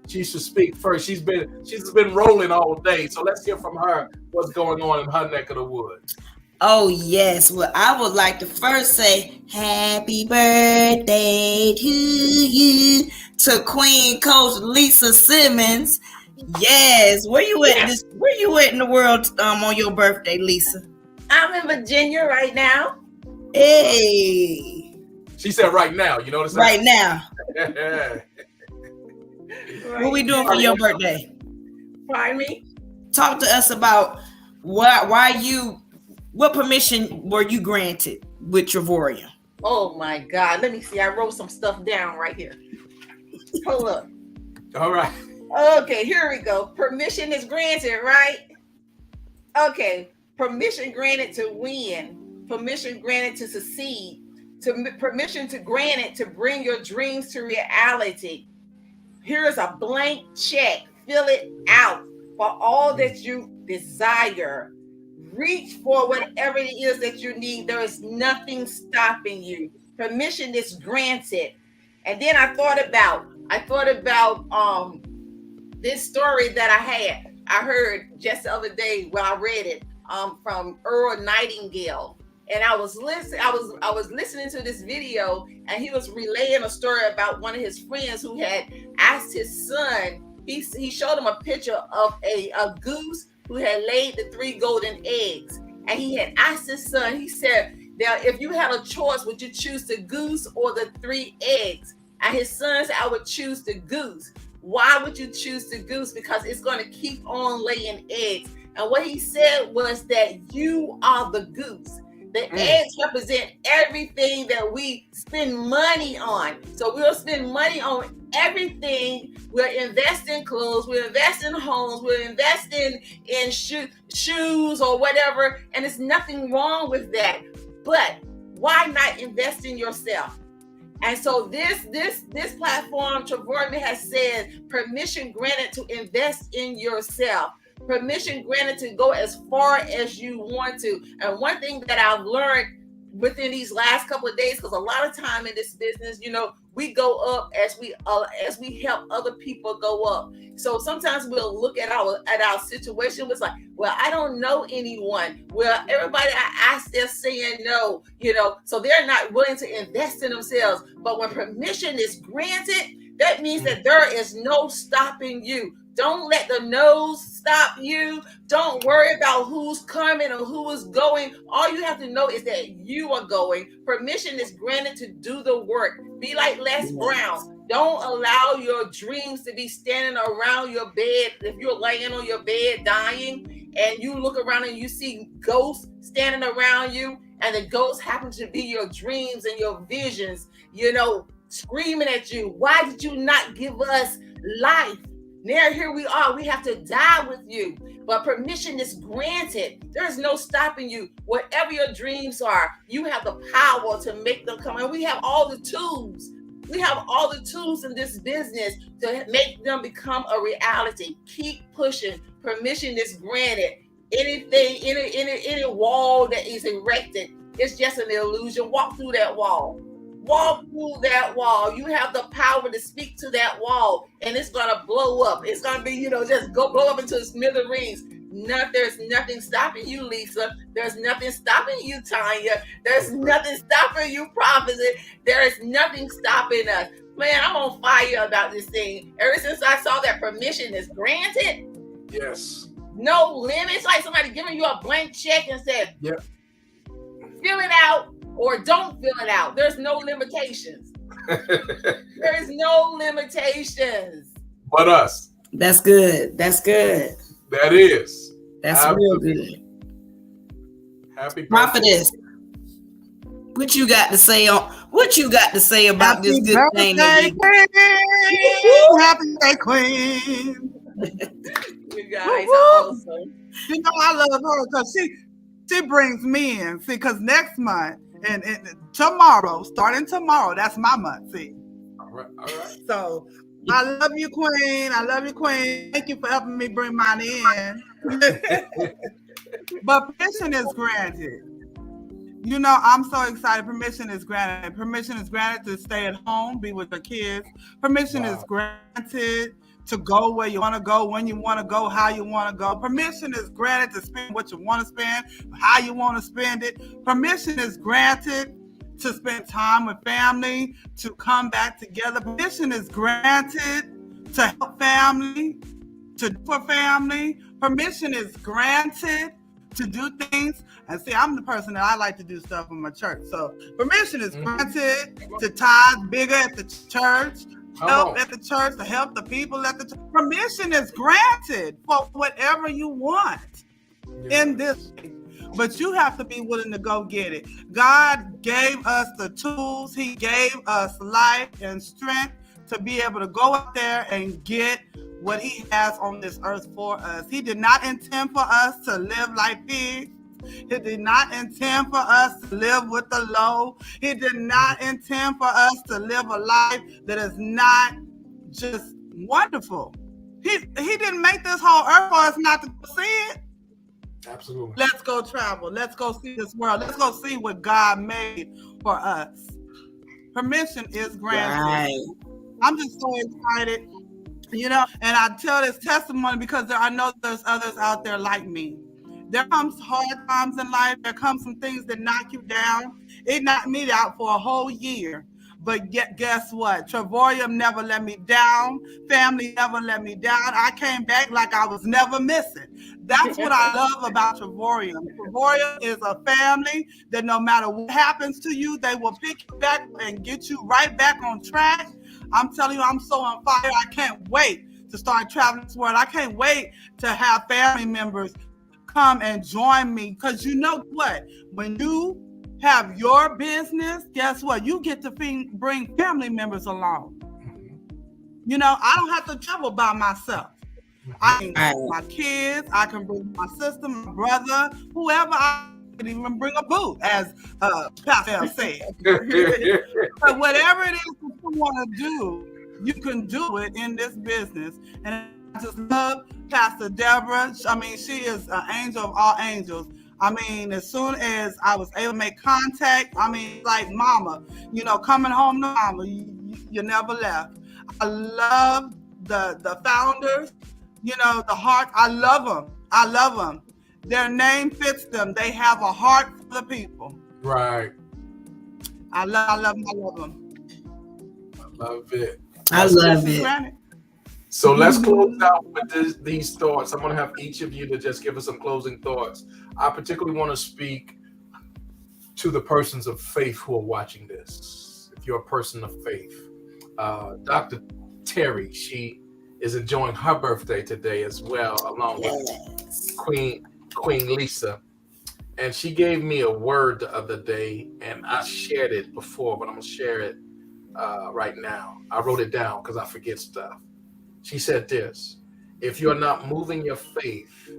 she should speak first. She's been rolling all day, so let's hear from her what's going on in her neck of the woods. Oh, yes. Well, I would like to first say happy birthday to you, to Queen Coach Lisa Simmons. Yes. Where you at in the world on your birthday, Lisa? I'm in Virginia right now. Hey. She said right now. You notice that? Right now. Right. What we doing for your birthday? Pardon me? Talk to us about what permission were you granted with Trevorium? Oh my God. Let me see. I wrote some stuff down right here. Hold up. All right. Okay, here we go. Permission is granted, right? Okay. Permission granted to win. Permission granted to succeed. Permission to grant it to bring your dreams to reality. Here is a blank check. Fill it out for all that you desire. Reach for whatever it is that you need. There is nothing stopping you. Permission is granted. And then I thought about this story that I heard just the other day when I read it from Earl Nightingale. And I was listening to this video, and he was relaying a story about one of his friends who had asked his son. He showed him a picture of a goose who had laid the 3 golden eggs, and he had asked his son. He said, "Now, if you had a choice, would you choose the goose or the 3 eggs?" And his son said, "I would choose the goose." Why would you choose the goose? Because it's going to keep on laying eggs. And what he said was that you are the goose. The eggs represent everything that we spend money on. So we'll spend money on everything. We'll invest in clothes, we'll invest in homes, we'll invest in shoes or whatever. And there's nothing wrong with that. But why not invest in yourself? And so this platform, Trevorium, has said permission granted to invest in yourself. Permission granted to go as far as you want to. And one thing that I've learned within these last couple of days, because a lot of time in this business, we go up as we help other people go up. So sometimes we'll look at our situation. It's like, well, I don't know anyone. Well, everybody I ask, they're saying no, so they're not willing to invest in themselves. But when permission is granted, that means that there is no stopping you. Don't let the no's stop you. Don't worry about who's coming or who is going. All you have to know is that you are going. Permission is granted to do the work. Be like Les Brown. Don't allow your dreams to be standing around your bed. If you're laying on your bed dying and you look around and you see ghosts standing around you, and the ghosts happen to be your dreams and your visions, screaming at you. Why did you not give us life? Now here we are. We have to die with you. But permission is granted. There's no stopping you. Whatever your dreams are, you have the power to make them come. And we have all the tools. We have all the tools in this business to make them become a reality. Keep pushing. Permission is granted. Anything, any wall that is erected, it's just an illusion. Walk through that wall. Walk through that wall. You have the power to speak to that wall, and it's gonna blow up. It's gonna be, just blow up into the smithereens. There's nothing stopping you, Lisa. There's nothing stopping you, Tanya. There's nothing stopping you, Prophet. There is nothing stopping us. Man, I'm on fire about this thing. Ever since I saw that permission is granted, Yes. no limits, like somebody giving you a blank check and said, Yep. fill it out or don't fill it out. There's no limitations. There is no limitations. But us. That's good. That's good. That is. That's real good. Happy birthday. Prophetess, what you got to say about Happy this good thing? birthday, Queen. Happy birthday, Queen. You guys are awesome. You know I love her because she brings me in. See, because next month and tomorrow, starting tomorrow, that's my month. See, All right. so I love you, Queen. I love you, Queen. Thank you for helping me bring mine in. But permission is granted. You know, I'm so excited. Permission is granted. Permission is granted to stay at home, be with the kids. Permission is granted to go where you want to go, when you want to go, how you want to go. Permission is granted to spend what you want to spend, how you want to spend it. Permission is granted to spend time with family, to come back together. Permission is granted to help family, for family. Permission is granted to do things. And see, I'm the person that I like to do stuff in my church. So permission is granted to tithe bigger at the church, help at the church, to help the people at the church. Permission is granted for whatever you want in this. But you have to be willing to go get it. God gave us the tools. He gave us life and strength to be able to go out there and get what he has on this earth for us. He did not intend for us to live like pigs. He did not intend for us to live with the low. He did not intend for us to live a life that is not just wonderful. He didn't make this whole earth for us not to see it. Absolutely. Let's go travel. Let's go see this world. Let's go see what God made for us. Permission is granted. Right. I'm just so excited, you know, and I tell this testimony because I know there's others out there like me. There comes hard times in life. There comes some things that knock you down. It knocked me out for a whole year. But guess what? Trevorium never let me down. Family never let me down. I came back like I was never missing. That's what I love about Trevorium. Trevorium is a family that no matter what happens to you, they will pick you back and get you right back on track. I'm telling you, I'm so on fire. I can't wait to start traveling this world. I can't wait to have family members come and join me. Because you know what? When you have your business, guess what? You get to bring family members along. You know, I don't have to travel by myself. I can bring my kids, I can bring my sister, my brother, whoever. I can even bring a boo, as Pastor said. But whatever it is that you want to do, you can do it in this business. And I just love Pastor Deborah. I mean, she is an angel of all angels. I mean, as soon as I was able to make contact, I mean, like mama, you know, coming home to mama, you never left. I love the founders, you know, the heart. I love them. I love them. Their name fits them. They have a heart for the people. Right. I love them. I love it. I love it. So let's close out with these thoughts. I'm going to have each of you to just give us some closing thoughts. I particularly want to speak to the persons of faith who are watching this. If you're a person of faith, Dr. Terry, she is enjoying her birthday today as well, along with Queen Lisa. And she gave me a word the other day, and I shared it before, but I'm going to share it right now. I wrote it down because I forget stuff. She said this: if you're not moving your faith,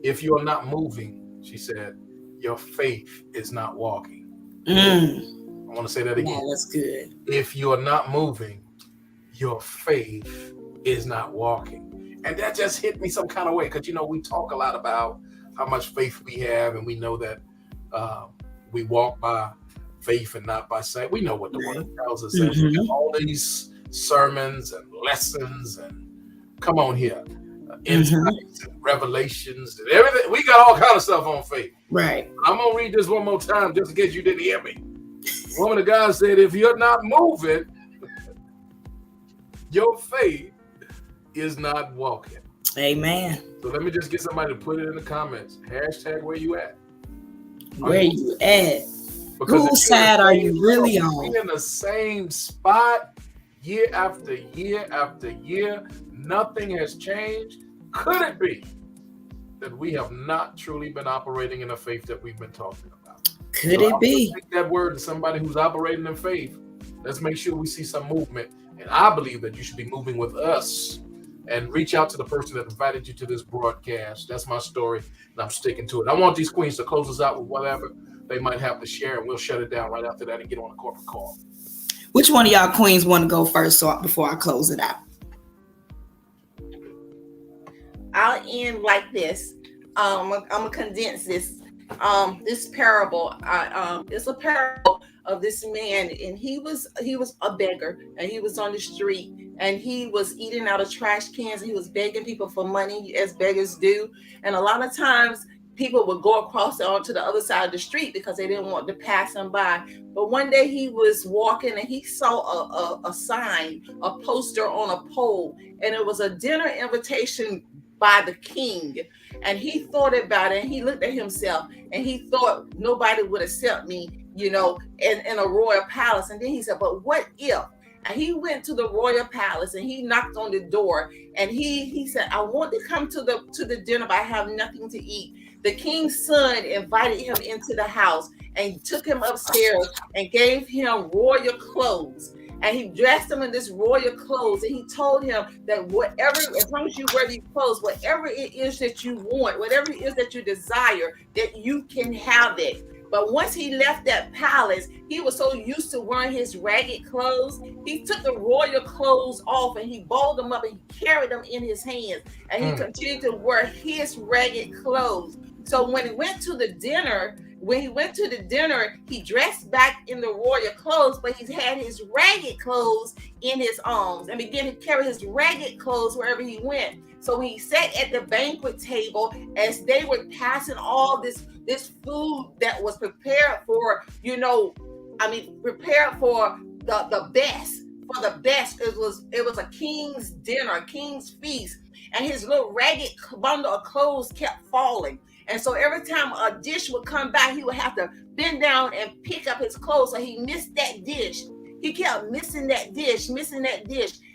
if you're not moving, she said, your faith is not walking. I want to say that again. Yeah, that's good. If you are not moving, your faith is not walking. And that just hit me some kind of way, because, you know, we talk a lot about how much faith we have, and we know that we walk by faith and not by sight. We know what the word tells us. We have all these sermons and lessons and come on here, insights and revelations and everything. We got all kind of stuff on faith. Right. I'm gonna read this one more time just in case you didn't hear me. Woman of God said, if you're not moving, your faith is not walking. Amen. So let me just get somebody to put it in the comments. Hashtag where you at? Where you at? Because Whose side are you really on? We're in the same spot year after year after year. Nothing has changed. Could it be that we have not truly been operating in the faith that we've been talking about? Could it be? Take that word to somebody who's operating in faith. Let's make sure we see some movement. And I believe that you should be moving with us. And reach out to the person that invited you to this broadcast. That's my story, and I'm sticking to it. I want these queens to close us out with whatever they might have to share, and we'll shut it down right after that and get on a corporate call. Which one of y'all queens want to go first before I close it out? I'll end like this. I'm gonna condense this. This parable. It's a parable of this man, and he was a beggar, and he was on the street, and he was eating out of trash cans, and he was begging people for money, as beggars do. And a lot of times people would go across onto the other side of the street because they didn't want to pass him by. But one day he was walking, and he saw a sign, a poster on a pole, and it was a dinner invitation by the king. And he thought about it, and he looked at himself, and he thought nobody would accept me, in a royal palace. And then he said, but what if? And he went to the royal palace, and he knocked on the door, and he said, I want to come to the dinner, but I have nothing to eat. The king's son invited him into the house and took him upstairs and gave him royal clothes. And he dressed him in this royal clothes, and he told him that whatever, as long as you wear these clothes, whatever it is that you want, whatever it is that you desire, that you can have it. But once he left that palace, he was so used to wearing his ragged clothes, he took the royal clothes off, and he balled them up, and he carried them in his hands, and he continued to wear his ragged clothes. So when he went to the dinner, he dressed back in the royal clothes, but he had his ragged clothes in his arms and began to carry his ragged clothes wherever he went. So when he sat at the banquet table, as they were passing all this food that was prepared for, prepared for the best, for the best. It was a king's dinner, a king's feast, and his little ragged bundle of clothes kept falling. And so every time a dish would come back, he would have to bend down and pick up his clothes. So he missed that dish. He kept missing that dish.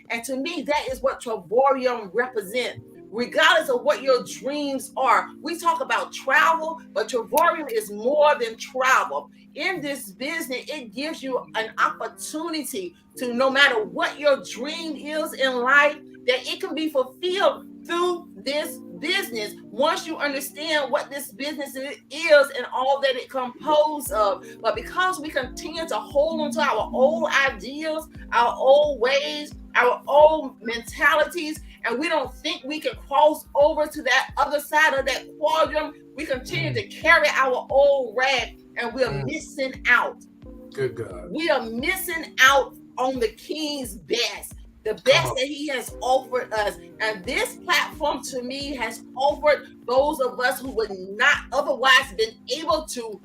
And to me, that is what Trovorium represents. Regardless of what your dreams are, we talk about travel, but Trovorium is more than travel. In this business, it gives you an opportunity to, no matter what your dream is in life, that it can be fulfilled through this business once you understand what this business is and all that it composed of. But because we continue to hold on to our old ideas, our old ways, our old mentalities, and we don't think we can cross over to that other side of that quadrant, we continue to carry our old rag, and we are missing out. Good God. We are missing out on the King's best. The best that he has offered us. And this platform to me has offered those of us who would not otherwise been able to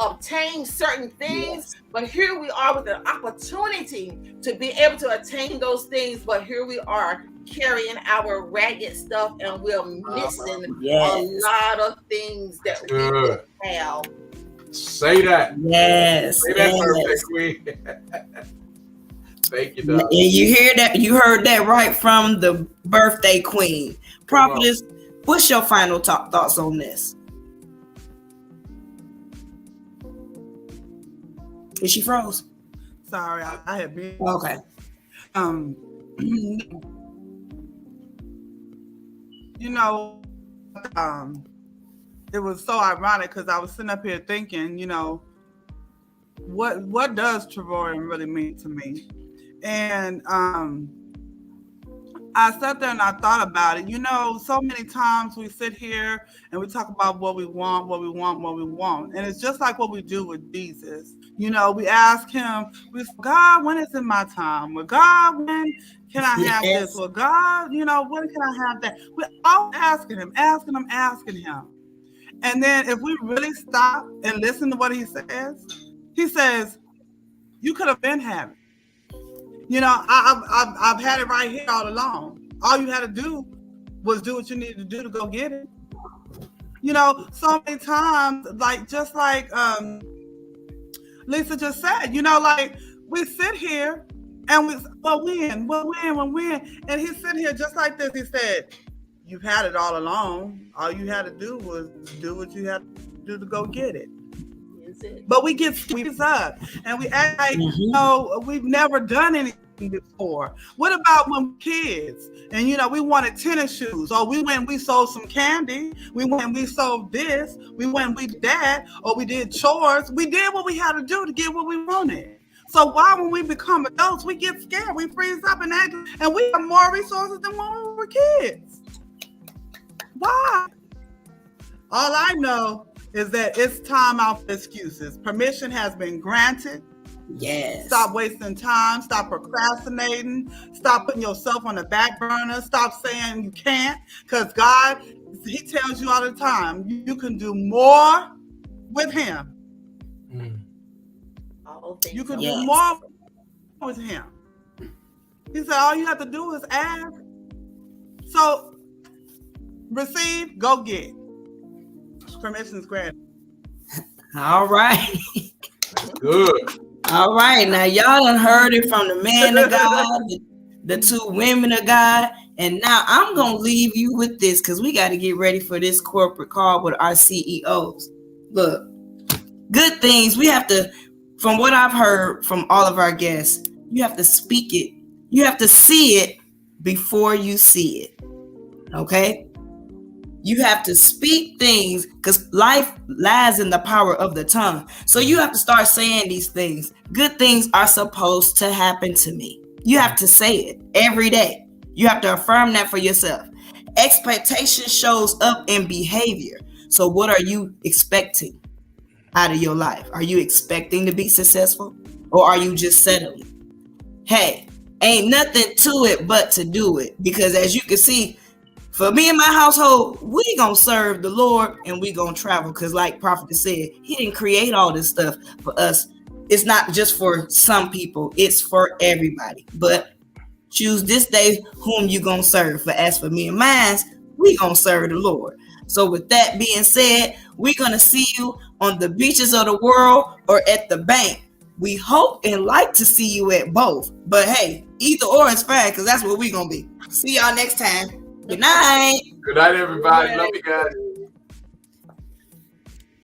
obtain certain things. But here we are with an opportunity to be able to attain those things. But here we are carrying our ragged stuff, and we're missing a lot of things that we have. Say that. Yes. Say that, perfect queen. Thank you, Doc. And you hear that? You heard that right from the birthday queen. Prophetess, what's your final thoughts on this? Is she froze? Sorry, I had been. Okay. It was so ironic because I was sitting up here thinking, what does Trovorium really mean to me? And I sat there and I thought about it. So many times we sit here and we talk about what we want. And it's just like what we do with Jesus. We ask him, God, when is it my time? Well, God, when can I have this? Well, God, when can I have that? We're all asking him. And then if we really stop and listen to what he says, you could have been having. You know, I've had it right here all along. All you had to do was do what you needed to do to go get it. You know, so many times, like just like Lisa just said, you know, like we sit here and we'll win. And he's sitting here just like this. He said, you've had it all along. All you had to do was do what you had to do to go get it. But we get squeezed up and we act like, you know, we've never done anything before. What about when we're kids and, you know, we wanted tennis shoes, or we went and we sold some candy, we went and we sold this, we went and we did that, or we did chores. We did what we had to do to get what we wanted. So why, when we become adults, we get scared, we freeze up and act, and we have more resources than when we were kids? Why? All I know is that it's time out for excuses. Permission has been granted. Yes. Stop wasting time. Stop procrastinating. Stop putting yourself on the back burner. Stop saying you can't, because God, he tells you all the time, you can do more with him. You can do more with him. He said, all you have to do is ask. So receive, go get. Permission's granted. All right. Good. All right. Now y'all done heard it from the man of God, the two women of God. And now I'm going to leave you with this, because we got to get ready for this corporate call with our CEOs. Look, good things. We have to, from what I've heard from all of our guests, you have to speak it. You have to see it before you see it. Okay? You have to speak things, because life lies in the power of the tongue. So you have to start saying these things. Good things are supposed to happen to me. You have to say it every day. You have to affirm that for yourself. Expectation shows up in behavior. So what are you expecting out of your life? Are you expecting to be successful, or are you just settling? Hey, ain't nothing to it but to do it. Because as you can see, for me and my household, we gonna serve the Lord and we gonna travel. Because like Prophet said, he didn't create all this stuff for us. It's not just for some people, it's for everybody. But choose this day whom you gonna serve. For as for me and mine, we gonna serve the Lord. So with that being said, we're gonna see you on the beaches of the world or at the bank. We hope and like to see you at both. But hey, either or is fine, because that's where we gonna be. See y'all next time. Good night. Good night, everybody. Love you guys.